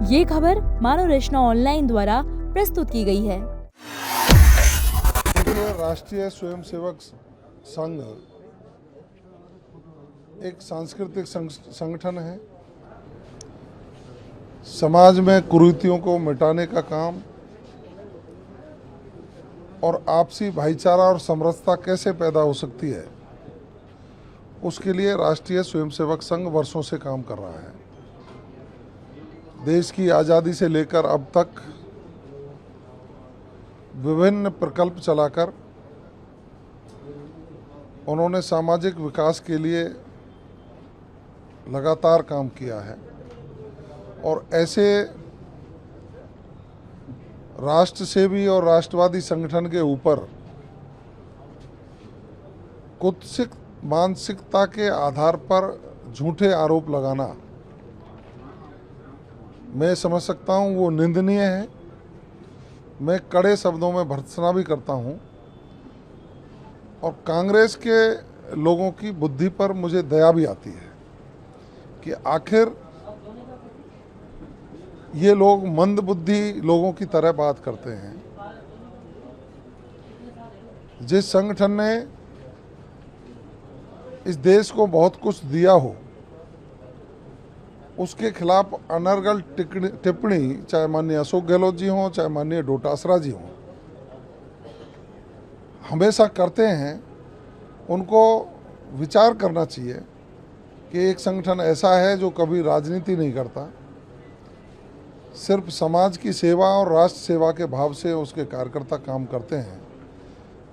ये खबर मानव रचना ऑनलाइन द्वारा प्रस्तुत की गई है। राष्ट्रीय स्वयंसेवक संघ एक सांस्कृतिक संगठन है। समाज में कुरीतियों को मिटाने का काम और आपसी भाईचारा और समरसता कैसे पैदा हो सकती है, उसके लिए राष्ट्रीय स्वयंसेवक संघ वर्षों से काम कर रहा है। देश की आज़ादी से लेकर अब तक विभिन्न प्रकल्प चलाकर उन्होंने सामाजिक विकास के लिए लगातार काम किया है और ऐसे राष्ट्र सेवी और राष्ट्रवादी संगठन के ऊपर कुत्सित मानसिकता के आधार पर झूठे आरोप लगाना, मैं समझ सकता हूं वो निंदनीय है। मैं कड़े शब्दों में भर्त्सना भी करता हूं और कांग्रेस के लोगों की बुद्धि पर मुझे दया भी आती है कि आखिर ये लोग मंदबुद्धि लोगों की तरह बात करते हैं। जिस संगठन ने इस देश को बहुत कुछ दिया हो, उसके खिलाफ अनर्गल टिप्पणी चाहे माननीय अशोक गहलोत जी हों, चाहे माननीय डोटासरा जी हों, हमेशा करते हैं। उनको विचार करना चाहिए कि एक संगठन ऐसा है जो कभी राजनीति नहीं करता, सिर्फ समाज की सेवा और राष्ट्र सेवा के भाव से उसके कार्यकर्ता काम करते हैं।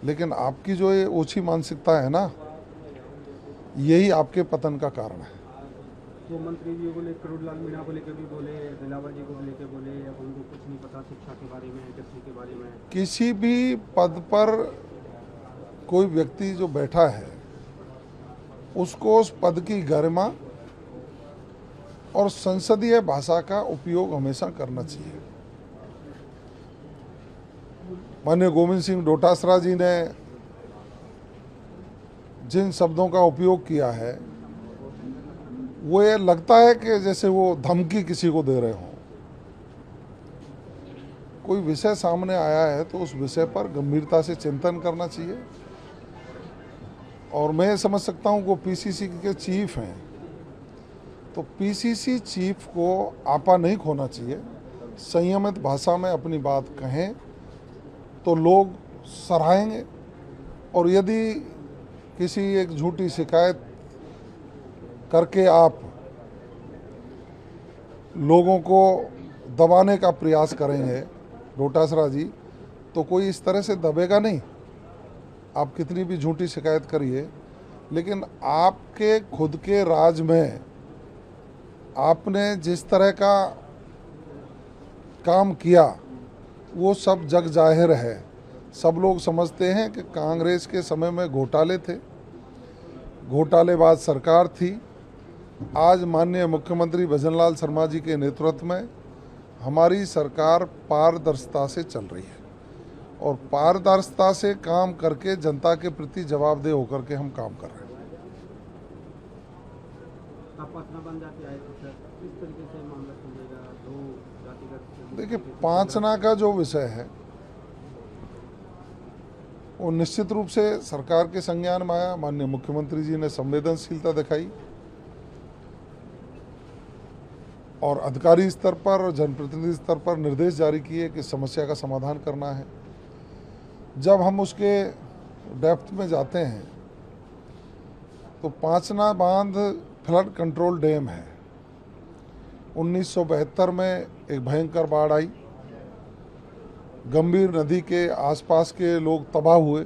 लेकिन आपकी जो ये ओछी मानसिकता है ना, यही आपके पतन का कारण है। वो मंत्री जी बोले, करोड़लाल मीणा को लेकर भी बोले, दिलावर जी को लेकर बोले, अब उनको कुछ नहीं पता शिक्षा के बारे में, कृषि के बारे में। किसी भी पद पर कोई व्यक्ति जो बैठा है, उसको उस पद की गरिमा और संसदीय भाषा का उपयोग हमेशा करना चाहिए। माननीय गोविंद सिंह डोटासरा जी ने जिन शब्दों का उपयोग किया है, वो ये लगता है कि जैसे वो धमकी किसी को दे रहे हों। कोई विषय सामने आया है तो उस विषय पर गंभीरता से चिंतन करना चाहिए। और मैं समझ सकता हूं वो पीसीसी के चीफ हैं, तो पीसीसी चीफ को आपा नहीं खोना चाहिए। संयमित भाषा में अपनी बात कहें तो लोग सराहेंगे, और यदि किसी एक झूठी शिकायत करके आप लोगों को दबाने का प्रयास करेंगे डोटासरा जी, तो कोई इस तरह से दबेगा नहीं। आप कितनी भी झूठी शिकायत करिए, लेकिन आपके खुद के राज में आपने जिस तरह का काम किया वो सब जग जाहिर है। सब लोग समझते हैं कि कांग्रेस के समय में घोटाले थे, घोटालेबाज सरकार थी। आज माननीय मुख्यमंत्री भजनलाल शर्मा जी के नेतृत्व में हमारी सरकार पारदर्शिता से चल रही है और पारदर्शिता से काम करके जनता के प्रति जवाबदेह होकर के हम काम कर रहे हैं। आप पाँचना बन जाके आए तो सर किस तरीके से मामला चलेगा? दो जातिगत, देखिए, पाँचना का जो विषय है वो निश्चित रूप से सरकार के संज्ञान में आया। माननीय मुख्यमंत्री जी ने संवेदनशीलता दिखाई और अधिकारी स्तर पर और जनप्रतिनिधि स्तर पर निर्देश जारी किए कि समस्या का समाधान करना है। जब हम उसके डेप्थ में जाते हैं तो पाँचना बांध फ्लड कंट्रोल डैम है। 1972 में एक भयंकर बाढ़ आई, गंभीर नदी के आसपास के लोग तबाह हुए,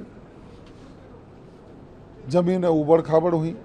जमीनें उबड़ खाबड़ हुई।